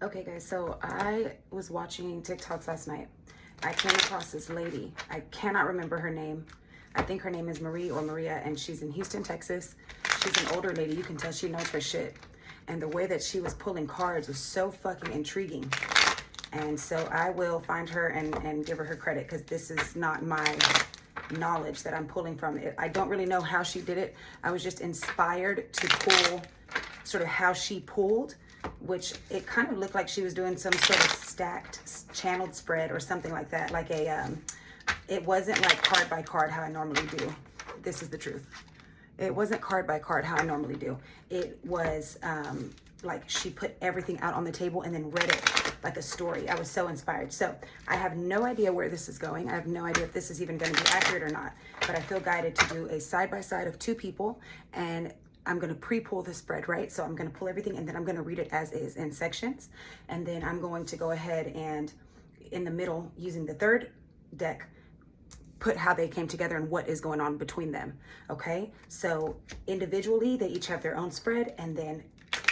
Okay guys, so I was watching TikToks last night. I came across this lady. I cannot remember her name. I think her name is Marie or Maria, and she's in Houston, Texas. She's an older lady. You can tell she knows her shit. And the way that she was pulling cards was so fucking intriguing. And so I will find her and give her credit, because this is not my knowledge that I'm pulling from. I don't really know how she did it. I was just inspired to pull sort of how she pulled, which it kind of looked like she was doing some sort of stacked channeled spread or something like that. Like it wasn't like card by card how I normally do. This is the truth. It wasn't card by card how I normally do. It was like she put everything out on the table and then read it like a story. I was so inspired. So I have no idea where this is going. I have no idea if this is even going to be accurate or not, but I feel guided to do a side-by-side of two people, and I'm going to pre-pull the spread, right? So I'm going to pull everything and then I'm going to read it as is in sections. And then I'm going to go ahead and in the middle, using the third deck, put how they came together and what is going on between them. Okay. So individually, they each have their own spread. And then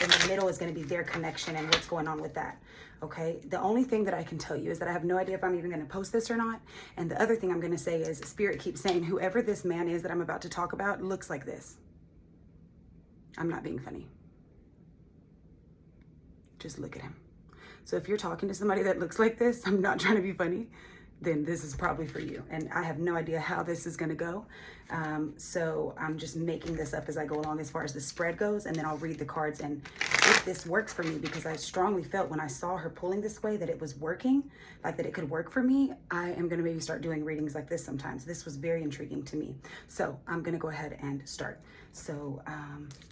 in the middle is going to be their connection and what's going on with that. Okay. The only thing that I can tell you is that I have no idea if I'm even going to post this or not. And the other thing I'm going to say is Spirit keeps saying, whoever this man is that I'm about to talk about looks like this. I'm not being funny. Just look at him. So if you're talking to somebody that looks like this, I'm not trying to be funny, then this is probably for you. And I have no idea how this is gonna go. So I'm just making this up as I go along as far as the spread goes, and then I'll read the cards. And if this works for me, because I strongly felt when I saw her pulling this way that it was working, like that it could work for me, I am gonna maybe start doing readings like this sometimes. This was very intriguing to me. So I'm gonna go ahead and start. So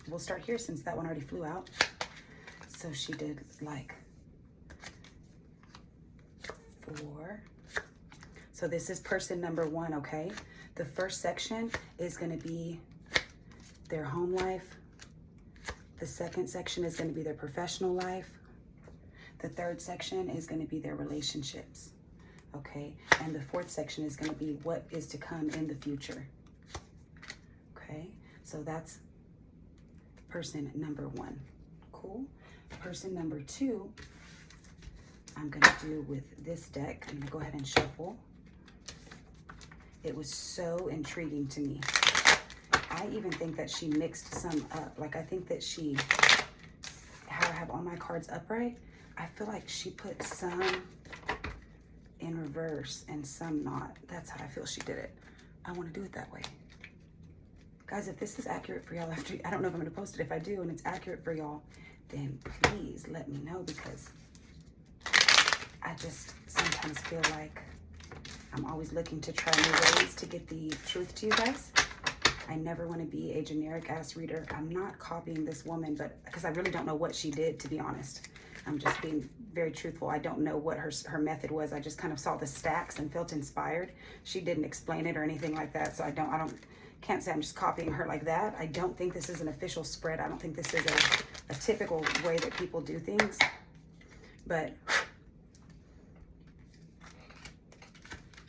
we'll start here since that one already flew out. So she did like 4. So this is person number 1, okay? The first section is gonna be their home life. The second section is gonna be their professional life. The third section is gonna be their relationships, okay? And the fourth section is gonna be what is to come in the future, okay? So that's person number 1, cool? Person number 2, I'm gonna do with this deck. I'm gonna go ahead and shuffle. It was so intriguing to me. I even think that she mixed some up. Like I think that she, how I have all my cards upright, I feel like she put some in reverse and some not. That's how I feel she did it. I wanna do it that way. Guys, if this is accurate for y'all after, I don't know if I'm gonna post it. If I do and it's accurate for y'all, then please let me know, because I just sometimes feel like I'm always looking to try new ways to get the truth to you guys. I never want to be a generic ass reader. I'm not copying this woman, but because I really don't know what she did, to be honest. I'm just being very truthful. I don't know what her method was. I just kind of saw the stacks and felt inspired. She didn't explain it or anything like that, so I can't say I'm just copying her like that. I don't think this is an official spread. I don't think this is a typical way that people do things, but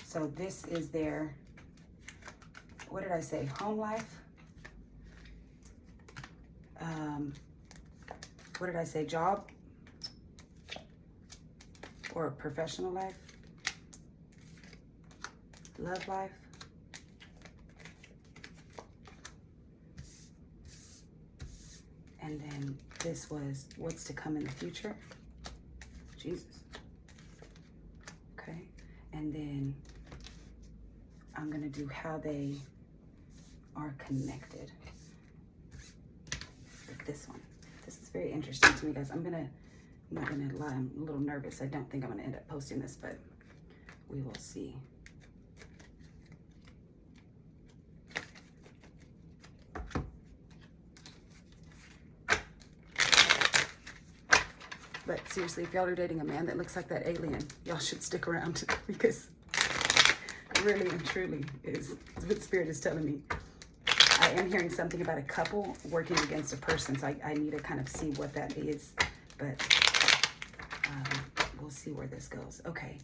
so this is their, what did I say? Home life. What did I say? Job or professional life? Love life. And then this was what's to come in the future. Jesus. Okay. And then I'm going to do how they are connected with this one. This is very interesting to me, guys. I'm not going to lie, I'm a little nervous. I don't think I'm going to end up posting this, but we will see. But seriously, if y'all are dating a man that looks like that alien, y'all should stick around, because really and truly is what Spirit is telling me. I am hearing something about a couple working against a person, so I need to kind of see what that is, but we'll see where this goes. Okay.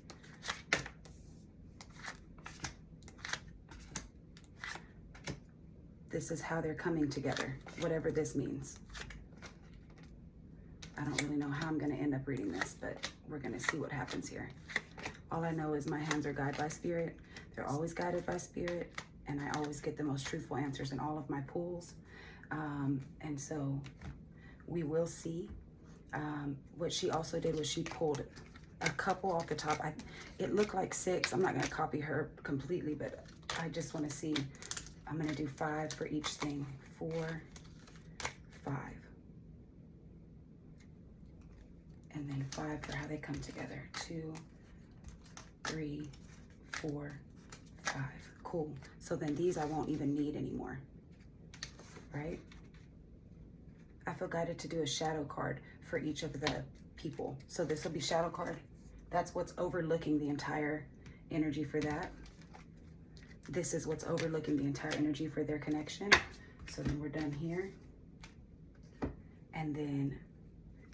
This is how they're coming together, whatever this means. I don't really know how I'm going to end up up reading this, but we're gonna see what happens here. All I know is my hands are guided by spirit. They're always guided by spirit, and I always get the most truthful answers in all of my pulls. And so we will see. What she also did was she pulled a couple off the top. It looked like 6. I'm not gonna copy her completely, but I just wanna see. I'm gonna do 5 for each thing. 4, 5. And then 5 for how they come together. 2, 3, 4, 5. Cool. So then these I won't even need anymore, right? I feel guided to do a shadow card for each of the people. So this will be shadow card. That's what's overlooking the entire energy for that. This is what's overlooking the entire energy for their connection. So then we're done here. And then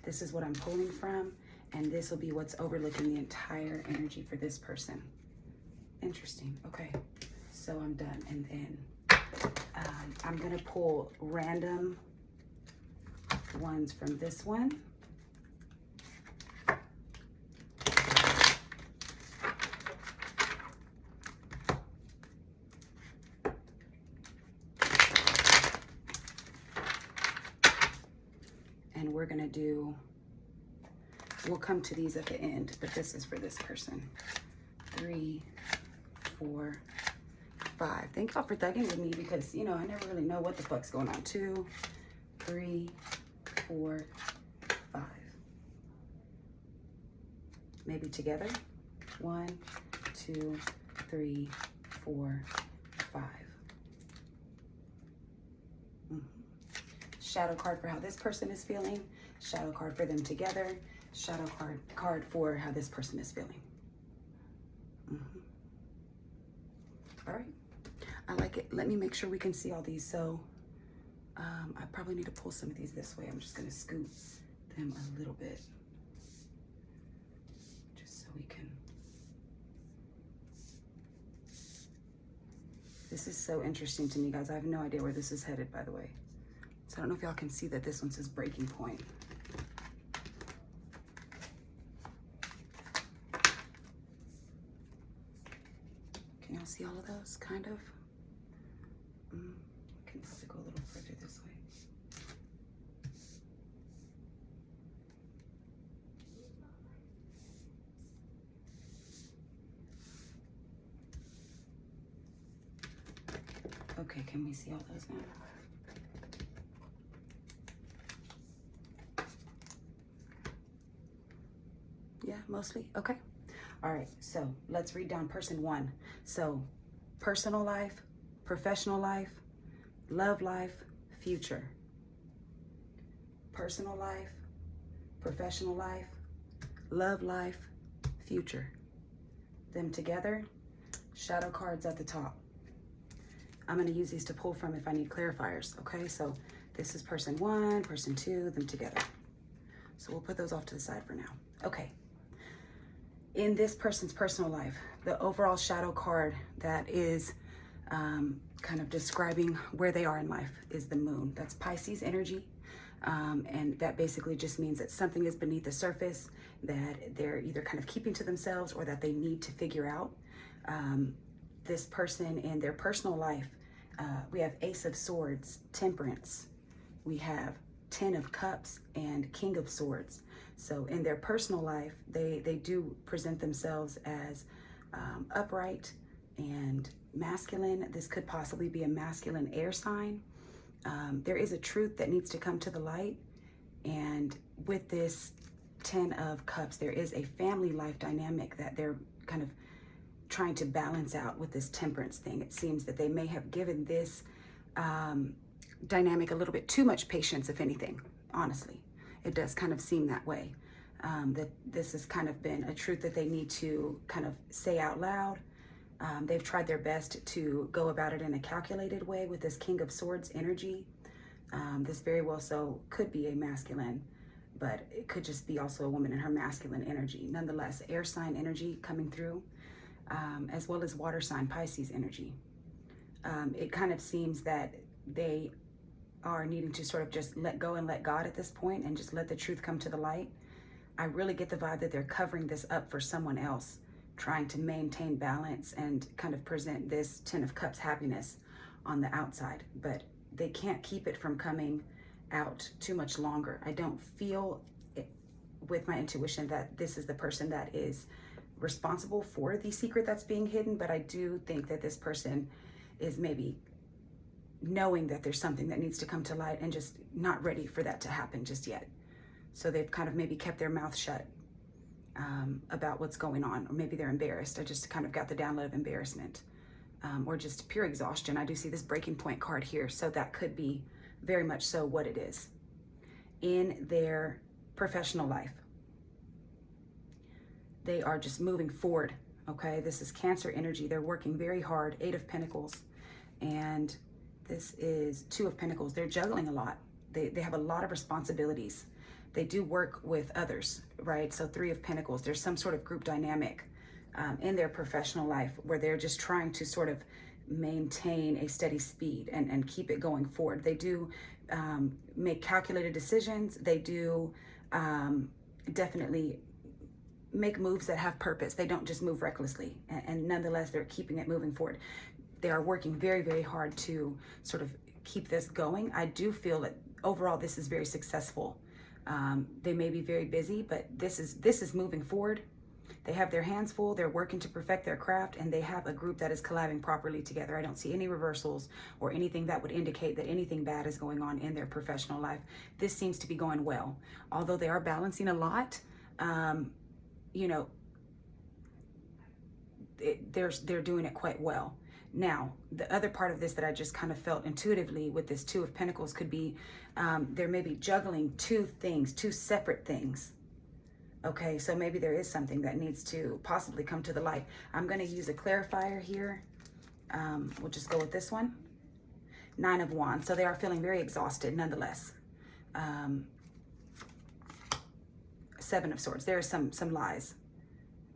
this is what I'm pulling from. And this will be what's overlooking the entire energy for this person. Interesting. Okay. So I'm done. And then I'm going to pull random ones from this one. And we're going to do, we'll come to these at the end, but this is for this person. 3, 4, 5. Thank y'all for thugging with me because, you know, I never really know what the fuck's going on. 2, 3, 4, 5. Maybe together. 1, 2, 3, 4, 5. Shadow card for how this person is feeling. Shadow card for them together. Shadow card for how this person is feeling. All right. I like it. Let me make sure we can see all these. So I probably need to pull some of these this way. I'm just going to scoot them a little bit. Just so we can. This is so interesting to me, guys. I have no idea where this is headed, by the way. So I don't know if y'all can see that this one says breaking point. Can y'all see all of those? Kind of. Can probably go a little further this way. Okay, can we see all those now? Yeah, mostly. Okay. All right. So let's read down person 1. So personal life, professional life, love life, future. Personal life, professional life, love life, future. Them together. Shadow cards at the top. I'm going to use these to pull from if I need clarifiers. Okay. So this is person 1, person 2, them together. So we'll put those off to the side for now. Okay. In this person's personal life, the overall shadow card that is kind of describing where they are in life is the moon. That's Pisces energy. And that basically just means that something is beneath the surface that they're either kind of keeping to themselves or that they need to figure out. This person in their personal life, we have Ace of Swords, Temperance. We have 10 of Cups and King of Swords. So in their personal life, they do present themselves as upright and masculine. This could possibly be a masculine air sign. There is a truth that needs to come to the light. And with this 10 of Cups, there is a family life dynamic that they're kind of trying to balance out with this temperance thing. It seems that they may have given this dynamic a little bit too much patience, if anything, honestly. It does kind of seem that way, that this has kind of been a truth that they need to kind of say out loud. They've tried their best to go about it in a calculated way with this King of Swords energy. This very well so could be a masculine, but it could just be also a woman in her masculine energy. Nonetheless, air sign energy coming through, as well as water sign Pisces energy. It kind of seems that they are needing to sort of just let go and let God at this point and just let the truth come to the light. I really get the vibe that they're covering this up for someone else, trying to maintain balance and kind of present this Ten of Cups happiness on the outside, but they can't keep it from coming out too much longer. I don't feel it, with my intuition, that this is the person that is responsible for the secret that's being hidden, but I do think that this person is maybe knowing that there's something that needs to come to light and just not ready for that to happen just yet. So they've kind of maybe kept their mouth shut about what's going on, or maybe they're embarrassed. I just kind of got the download of embarrassment, or just pure exhaustion. I do see this breaking point card here, so that could be very much so what it is. In their professional life, they are just moving forward, okay? This is Cancer energy. They're working very hard. 8 of Pentacles, and this is 2 of Pentacles. They're juggling a lot. They have a lot of responsibilities. They do work with others, right? So 3 of Pentacles, there's some sort of group dynamic in their professional life where they're just trying to sort of maintain a steady speed and keep it going forward. They do make calculated decisions. They do definitely make moves that have purpose. They don't just move recklessly, and nonetheless, they're keeping it moving forward. They are working very, very hard to sort of keep this going. I do feel that overall this is very successful. They may be very busy, but this is moving forward. They have their hands full. They're working to perfect their craft, and they have a group that is collabing properly together. I don't see any reversals or anything that would indicate that anything bad is going on in their professional life. This seems to be going well. Although they are balancing a lot, you know, they're doing it quite well. Now, the other part of this that I just kind of felt intuitively with this 2 of Pentacles could be they're maybe juggling 2 things, 2 separate things. Okay, so maybe there is something that needs to possibly come to the light. I'm going to use a clarifier here. We'll just go with this one. 9 of Wands. So they are feeling very exhausted nonetheless. 7 of Swords. There are some lies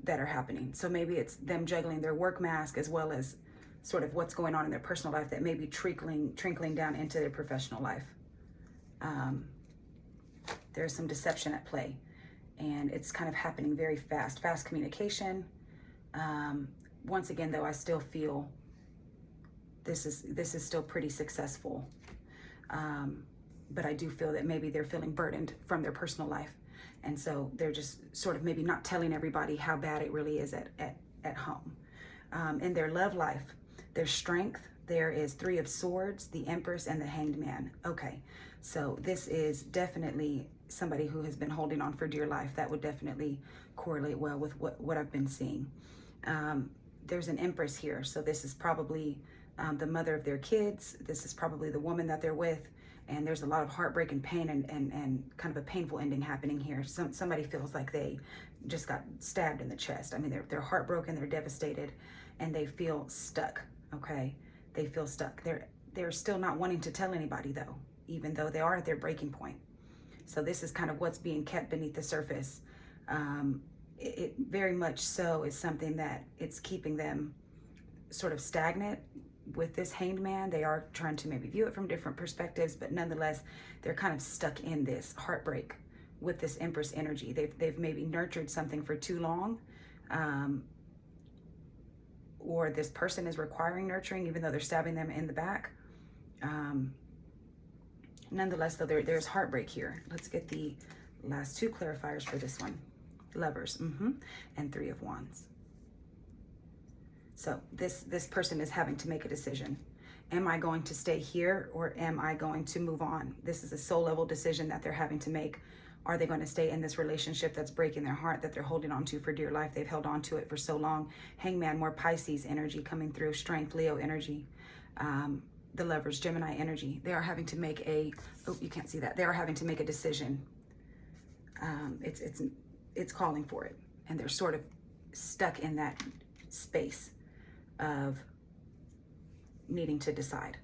that are happening. So maybe it's them juggling their work mask as well as sort of what's going on in their personal life that may be trickling down into their professional life. There's some deception at play, and it's kind of happening very fast communication. Once again, though, I still feel this is still pretty successful. But I do feel that maybe they're feeling burdened from their personal life. And so they're just sort of maybe not telling everybody how bad it really is at home. In their love life, their strength, there is 3 of Swords, the Empress, and the Hanged Man. Okay, so this is definitely somebody who has been holding on for dear life. That would definitely correlate well with what I've been seeing. There's an Empress here, so this is probably the mother of their kids. This is probably the woman that they're with. And there's a lot of heartbreak and pain and kind of a painful ending happening here. Somebody feels like they just got stabbed in the chest. I mean, they're heartbroken, they're devastated, and they feel stuck, okay? They feel stuck. They're still not wanting to tell anybody, though, even though they are at their breaking point. So this is kind of what's being kept beneath the surface. It very much so is something that it's keeping them sort of stagnant. With this Hanged Man, they are trying to maybe view it from different perspectives, but nonetheless, they're kind of stuck in this heartbreak with this Empress energy. They've maybe nurtured something for too long, or this person is requiring nurturing, even though they're stabbing them in the back. Nonetheless, though, there's heartbreak here. Let's get the last 2 clarifiers for this one. Lovers, and 3 of Wands. So this person is having to make a decision. Am I going to stay here, or am I going to move on? This is a soul level decision that they're having to make. Are they going to stay in this relationship that's breaking their heart, that they're holding on to for dear life? They've held on to it for so long. Hangman, more Pisces energy coming through, strength, Leo energy. The Lovers, Gemini energy. They are having to make a, oh, you can't see that. They are having to make a decision. It's calling for it. And they're sort of stuck in that space of needing to decide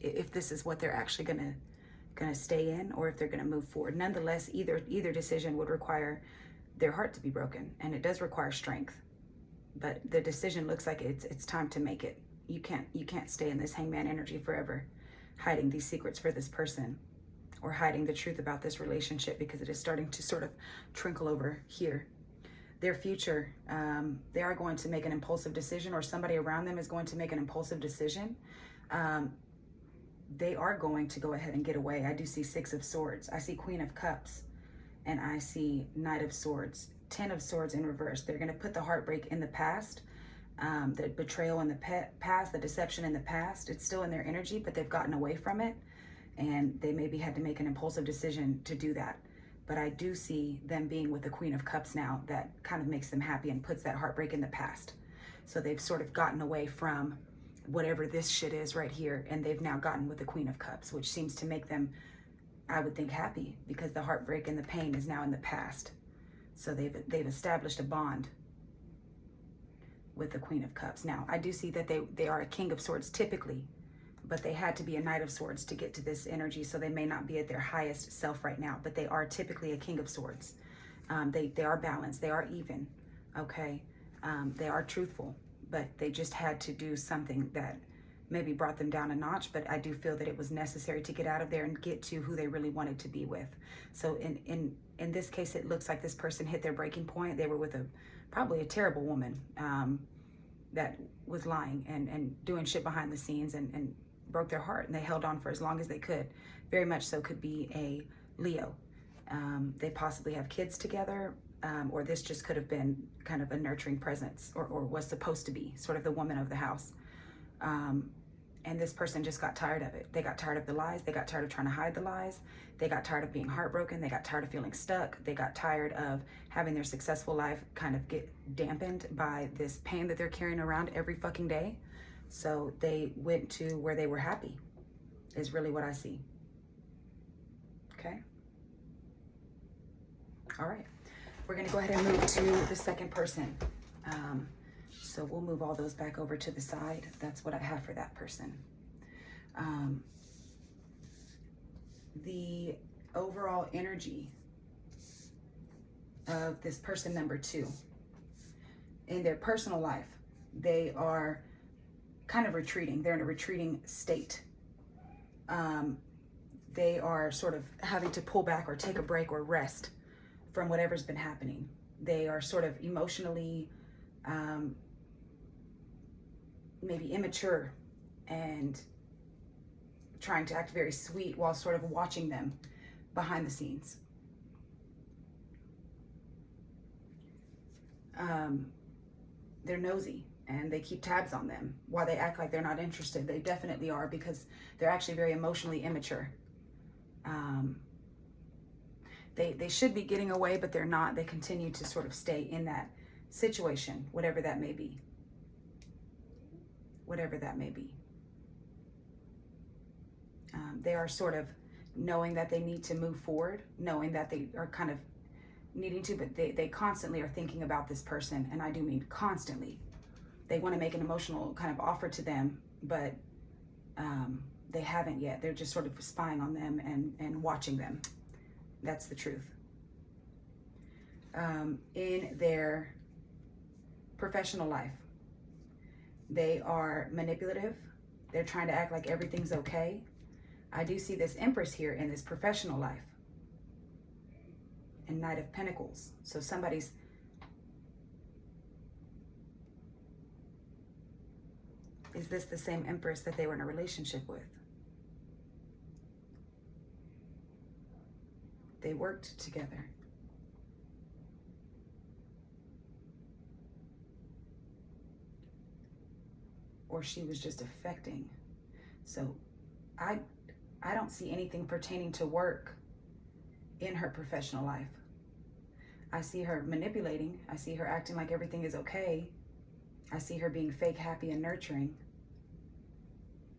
if this is what they're actually gonna stay in, or if they're gonna move forward. Nonetheless, either decision would require their heart to be broken, and it does require strength. But the decision looks like it's time to make it. You can't stay in this Hangman energy forever, hiding these secrets for this person, or hiding the truth about this relationship, because it is starting to sort of trickle over here. Their future, they are going to make an impulsive decision, or somebody around them is going to make an impulsive decision. They are going to go ahead and get away. I do see Six of Swords. I see Queen of Cups, and I see Knight of Swords. 10 of Swords in reverse. They're going to put the heartbreak in the past, the betrayal in the past, the deception in the past. It's still in their energy, but they've gotten away from it, and they maybe had to make an impulsive decision to do that. But I do see them being with the Queen of Cups now. That kind of makes them happy and puts that heartbreak in the past. So they've sort of gotten away from whatever this shit is right here, and they've now gotten with the Queen of Cups, which seems to make them, I would think, happy, because the heartbreak and the pain is now in the past. So they've established a bond with the Queen of Cups. Now, I do see that they are a King of Swords typically, but they had to be a Knight of Swords to get to this energy, so they may not be at their highest self right now, but they are typically a King of Swords. They are balanced, they are even, okay? They are truthful, but they just had to do something that maybe brought them down a notch, but I do feel that it was necessary to get out of there and get to who they really wanted to be with. So in this case, it looks like this person hit their breaking point. They were with probably a terrible woman that was lying and doing shit behind the scenes, and broke their heart, and they held on for as long as they could. Very much so could be a Leo. They possibly have kids together, or this just could have been kind of a nurturing presence, or was supposed to be sort of the woman of the house. And this person just got tired of it. They got tired of the lies. They got tired of trying to hide the lies. They got tired of being heartbroken. They got tired of feeling stuck. They got tired of having their successful life kind of get dampened by this pain that they're carrying around every fucking day. So they went to where they were happy, is really what I see. Okay. All right. We're going to go ahead and move to the second person. So we'll move all those back over to the side. That's what I have for that person. The overall energy of this person number 2 in their personal life, they are kind of retreating. They're in a retreating state. They are sort of having to pull back or take a break or rest from whatever's been happening. They are sort of emotionally maybe immature and trying to act very sweet while sort of watching them behind the scenes. They're nosy and they keep tabs on them while they act like they're not interested. They definitely are, because they're actually very emotionally immature. They should be getting away, but they're not. They continue to sort of stay in that situation, whatever that may be. Whatever that may be. They are sort of knowing that they need to move forward, knowing that they are kind of needing to, but they constantly are thinking about this person, and I do mean constantly. They want to make an emotional kind of offer to them, but they haven't yet. They're just sort of spying on them and watching them. That's the truth. In their professional life, they are manipulative. They're trying to act like everything's okay. I do see this Empress here in this professional life. And Knight of Pentacles. So somebody's... Is this the same Empress that they were in a relationship with? They worked together. Or she was just affecting. So I don't see anything pertaining to work in her professional life. I see her manipulating. I see her acting like everything is okay. I see her being fake happy and nurturing.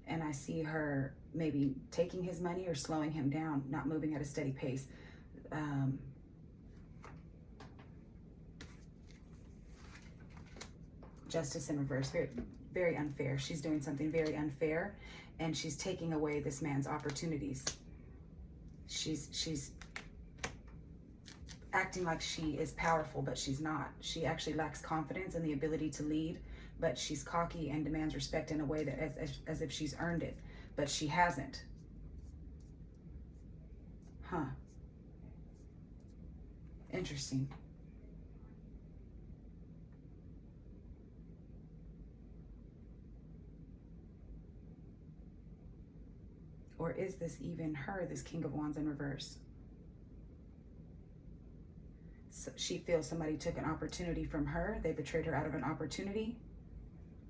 And I see her maybe taking his money or slowing him down, not moving at a steady pace. Justice in reverse, very, very unfair. She's doing something very unfair, and she's taking away this man's opportunities. She's acting like she is powerful, but she's not. She actually lacks confidence and the ability to lead, but she's cocky and demands respect in a way that as if she's earned it, but she hasn't. Huh. Interesting. Or is this even her, this King of Wands in reverse? So she feels somebody took an opportunity from her. They betrayed her out of an opportunity.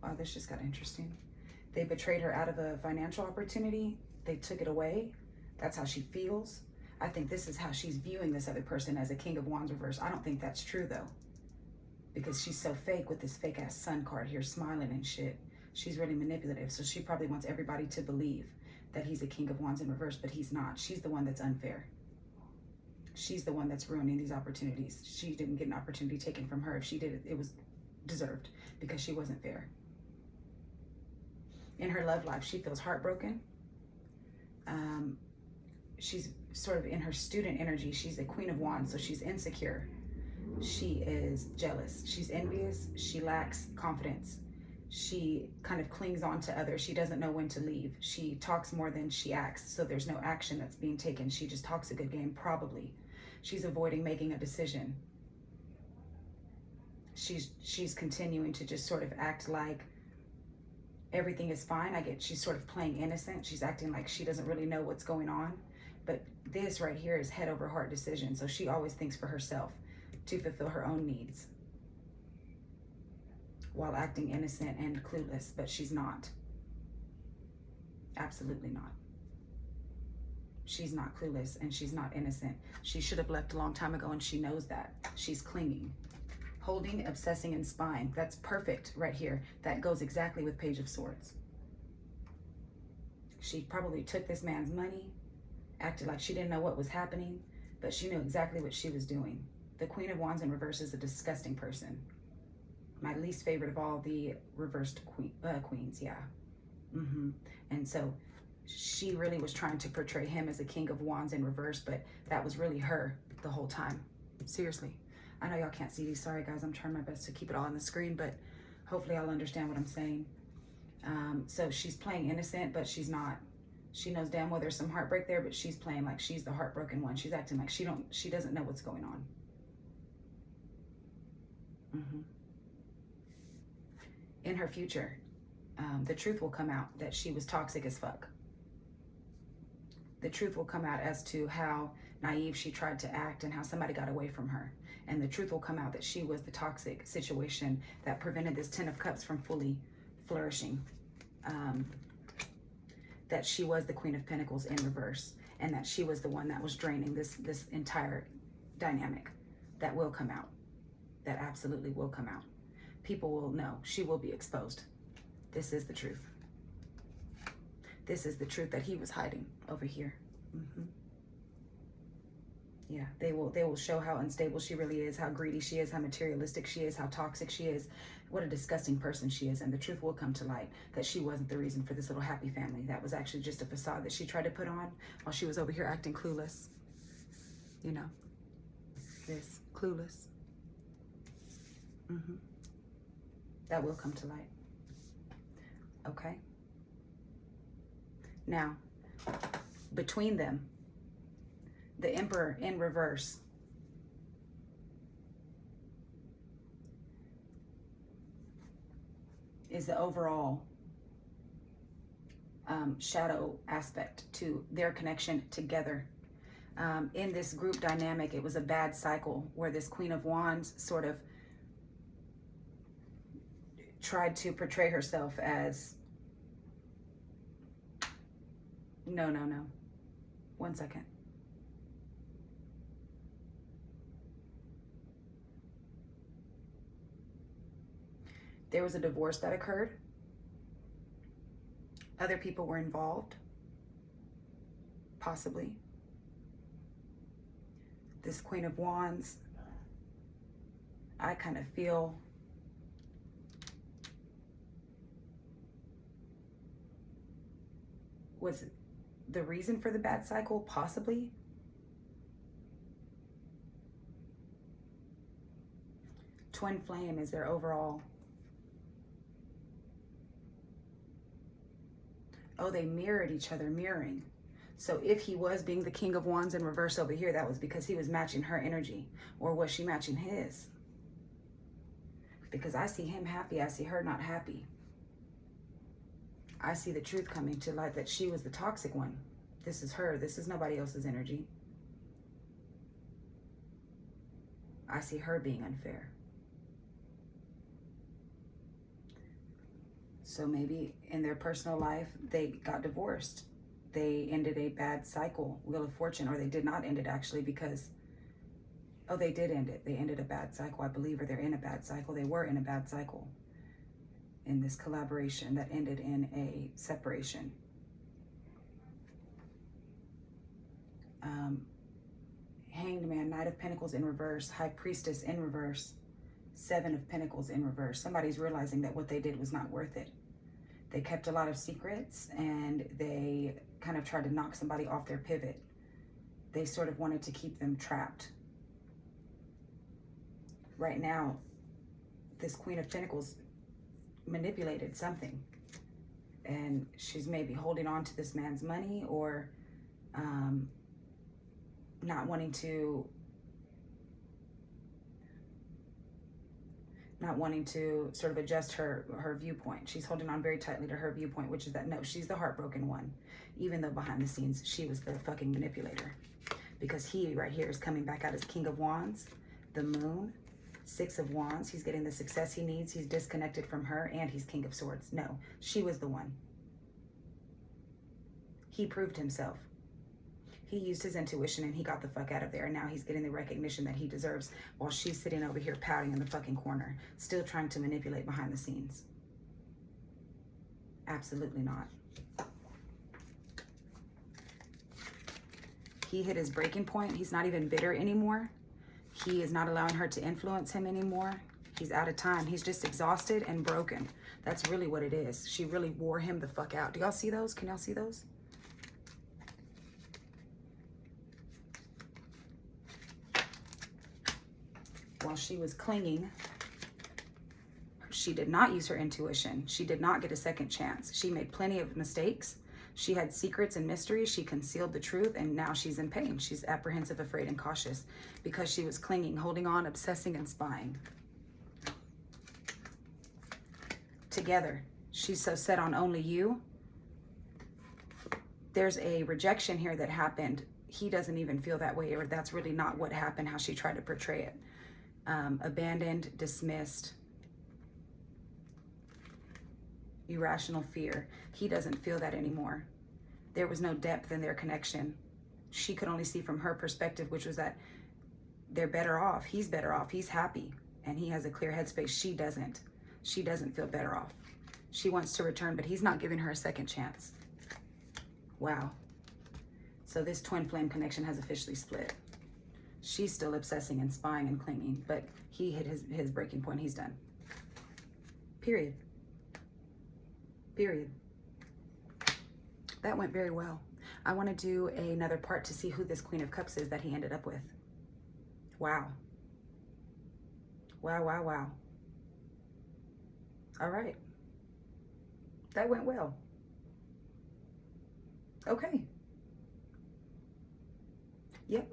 Wow, this just got interesting. They betrayed her out of a financial opportunity. They took it away. That's how she feels. I think this is how she's viewing this other person, as a King of Wands reverse. I don't think that's true though, because she's so fake with this fake ass sun card here, smiling and shit. She's really manipulative. So she probably wants everybody to believe that he's a King of Wands in reverse, but he's not. She's the one that's unfair. She's the one that's ruining these opportunities. She didn't get an opportunity taken from her. If she did, it was deserved, because she wasn't fair. In her love life, she feels heartbroken. She's sort of in her student energy. She's the Queen of Wands, so she's insecure. She is jealous. She's envious. She lacks confidence. She kind of clings on to others. She doesn't know when to leave. She talks more than she acts, so there's no action that's being taken. She just talks a good game, probably. She's avoiding making a decision. She's continuing to just sort of act like everything is fine. She's sort of playing innocent. She's acting like she doesn't really know what's going on. But this right here is head over heart decision. So she always thinks for herself to fulfill her own needs, while acting innocent and clueless, but she's not. Absolutely not. She's not clueless and she's not innocent. She should have left a long time ago, and she knows that. She's clinging, holding, obsessing, and spying. That's perfect right here. That goes exactly with Page of Swords. She probably took this man's money, acted like she didn't know what was happening, but she knew exactly what she was doing. The Queen of Wands in reverse is a disgusting person. My least favorite of all the reversed queens, yeah. And so she really was trying to portray him as a King of Wands in reverse, but that was really her the whole time. Seriously. I know y'all can't see these. Sorry, guys. I'm trying my best to keep it all on the screen, but hopefully I'll understand what I'm saying. So she's playing innocent, but she's not. She knows damn well there's some heartbreak there, but she's playing like she's the heartbroken one. She's acting like she doesn't know what's going on. In her future, the truth will come out that she was toxic as fuck. The truth will come out as to how naive she tried to act and how somebody got away from her. And the truth will come out that she was the toxic situation that prevented this Ten of Cups from fully flourishing. That she was the Queen of Pentacles in reverse, and that she was the one that was draining this entire dynamic. That will come out. That absolutely will come out. People will know. She will be exposed. This is the truth. This is the truth that he was hiding over here. Yeah, they will show how unstable she really is, how greedy she is, how materialistic she is, how toxic she is, what a disgusting person she is. And the truth will come to light that she wasn't the reason for this little happy family. That was actually just a facade that she tried to put on while she was over here acting clueless. You know, this clueless. That will come to light. Okay. Now, between them, the Emperor in reverse is the overall shadow aspect to their connection together. In this group dynamic, it was a bad cycle where this Queen of Wands sort of tried to portray herself as, no. 1 second. There was a divorce that occurred. Other people were involved, possibly. This Queen of Wands, I kind of feel was the reason for the bad cycle, possibly. Twin flame is their overall. Oh, they mirrored each other, mirroring. So if he was being the King of Wands in reverse over here, that was because he was matching her energy. Or was she matching his? Because I see him happy. I see her not happy. I see the truth coming to light that she was the toxic one. This is her. This is nobody else's energy. I see her being unfair. So maybe in their personal life, they got divorced. They ended a bad cycle, Wheel of Fortune, or they did not end it actually because, oh, they did end it. They ended a bad cycle, I believe, or they're in a bad cycle. They were in a bad cycle in this collaboration that ended in a separation. Hanged Man, Knight of Pentacles in reverse, High Priestess in reverse, Seven of Pentacles in reverse. Somebody's realizing that what they did was not worth it. They kept a lot of secrets and they kind of tried to knock somebody off their pivot. They sort of wanted to keep them trapped. Right now, this Queen of Pentacles manipulated something. And she's maybe holding on to this man's money or not wanting to sort of adjust her viewpoint. She's holding on very tightly to her viewpoint, which is that no, she's the heartbroken one, even though behind the scenes she was the fucking manipulator. Because he right here is coming back out as King of Wands, the Moon, Six of Wands. He's getting the success he needs. He's disconnected from her, and he's King of Swords. No, she was the one. He proved himself. He used his intuition and he got the fuck out of there. And now he's getting the recognition that he deserves while she's sitting over here pouting in the fucking corner, still trying to manipulate behind the scenes. Absolutely not. He hit his breaking point. He's not even bitter anymore. He is not allowing her to influence him anymore. He's out of time. He's just exhausted and broken. That's really what it is. She really wore him the fuck out. Do y'all see those? Can y'all see those? While she was clinging, she did not use her intuition. She did not get a second chance. She made plenty of mistakes. She had secrets and mysteries. She concealed the truth, and now she's in pain. She's apprehensive, afraid, and cautious because she was clinging, holding on, obsessing, and spying. Together, she's so set on only you. There's a rejection here that happened. He doesn't even feel that way, or that's really not what happened, how she tried to portray it. Abandoned, dismissed, irrational fear. He doesn't feel that anymore. There was no depth in their connection. She could only see from her perspective, which was that they're better off. He's better off. He's happy. And he has a clear headspace. She doesn't. She doesn't feel better off. She wants to return, but he's not giving her a second chance. Wow. So this twin flame connection has officially split. She's still obsessing and spying and clinging, but he hit his breaking point. He's done. Period. Period. That went very well. I want to do another part to see who this Queen of Cups is that he ended up with. Wow. Wow, wow, wow. All right. That went well. Okay. Yep.